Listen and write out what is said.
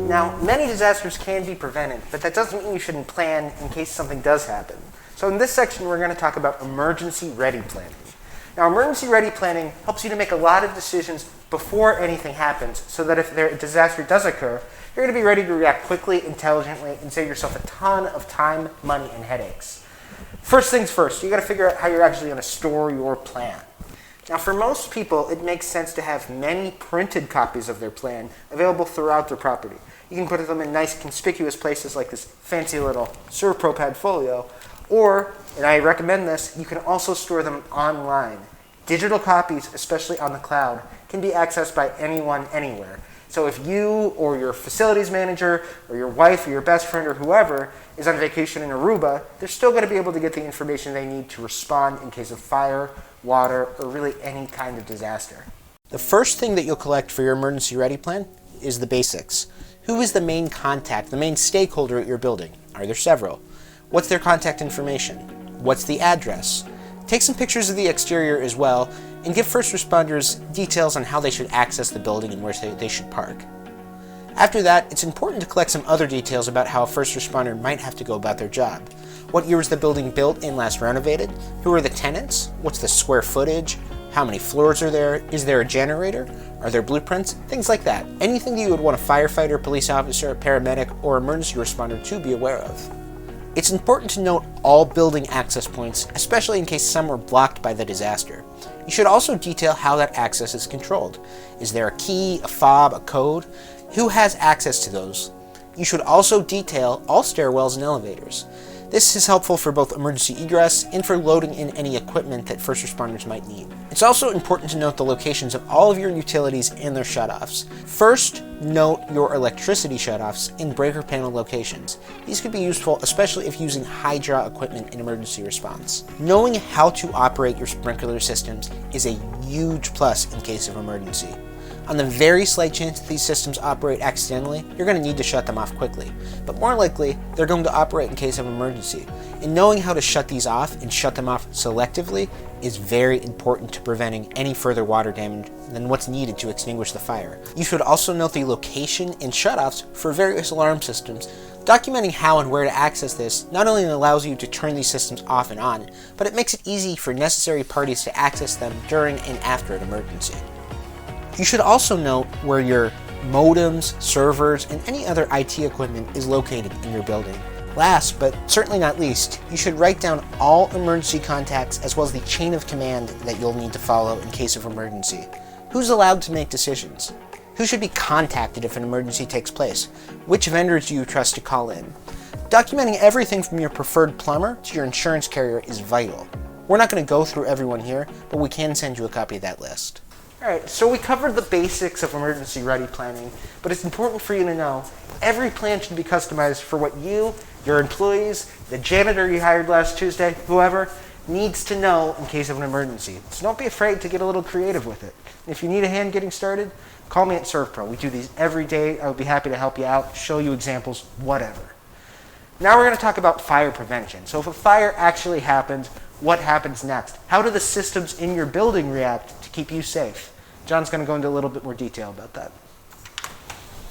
Now, many disasters can be prevented, but that doesn't mean you shouldn't plan in case something does happen. So in this section, we're going to talk about emergency ready planning. Now, emergency ready planning helps you to make a lot of decisions before anything happens, so that if a disaster does occur, you're going to be ready to react quickly, intelligently, and save yourself a ton of time, money, and headaches. First things first, you got to figure out how you're actually going to store your plan. Now, for most people, it makes sense to have many printed copies of their plan available throughout their property. You can put them in nice, conspicuous places like this fancy little SERVPRO Padfolio, or, and I recommend this, you can also store them online. Digital copies, especially on the cloud, can be accessed by anyone, anywhere. So if you or your facilities manager or your wife or your best friend or whoever is on vacation in Aruba, they're still going to be able to get the information they need to respond in case of fire, water, or really any kind of disaster. The first thing that you'll collect for your emergency ready plan is the basics. Who is the main contact, the main stakeholder at your building? Are there several? What's their contact information? What's the address? Take some pictures of the exterior as well, and give first responders details on how they should access the building and where they should park. After that, it's important to collect some other details about how a first responder might have to go about their job. What year was the building built and last renovated? Who are the tenants? What's the square footage? How many floors are there? Is there a generator? Are there blueprints? Things like that. Anything that you would want a firefighter, police officer, paramedic, or emergency responder to be aware of. It's important to note all building access points, especially in case some were blocked by the disaster. You should also detail how that access is controlled. Is there a key, a fob, a code? Who has access to those? You should also detail all stairwells and elevators. This is helpful for both emergency egress and for loading in any equipment that first responders might need. It's also important to note the locations of all of your utilities and their shutoffs. First, note your electricity shutoffs in breaker panel locations. These could be useful, especially if using high draw equipment in emergency response. Knowing how to operate your sprinkler systems is a huge plus in case of emergency. On the very slight chance that these systems operate accidentally, you're going to need to shut them off quickly. But more likely, they're going to operate in case of emergency. And knowing how to shut these off and shut them off selectively is very important to preventing any further water damage than what's needed to extinguish the fire. You should also note the location and shutoffs for various alarm systems. Documenting how and where to access this not only allows you to turn these systems off and on, but it makes it easy for necessary parties to access them during and after an emergency. You should also note where your modems, servers, and any other IT equipment is located in your building. Last, but certainly not least, you should write down all emergency contacts as well as the chain of command that you'll need to follow in case of emergency. Who's allowed to make decisions? Who should be contacted if an emergency takes place? Which vendors do you trust to call in? Documenting everything from your preferred plumber to your insurance carrier is vital. We're not going to go through everyone here, but we can send you a copy of that list. Alright, so we covered the basics of emergency ready planning, but it's important for you to know every plan should be customized for what you, your employees, the janitor you hired last Tuesday, whoever, needs to know in case of an emergency. So don't be afraid to get a little creative with it. If you need a hand getting started, call me at SERVPRO. We do these every day. I would be happy to help you out, show you examples, whatever. Now we're going to talk about fire prevention. So if a fire actually happens, what happens next? How do the systems in your building react to keep you safe? John's going to go into a little bit more detail about that.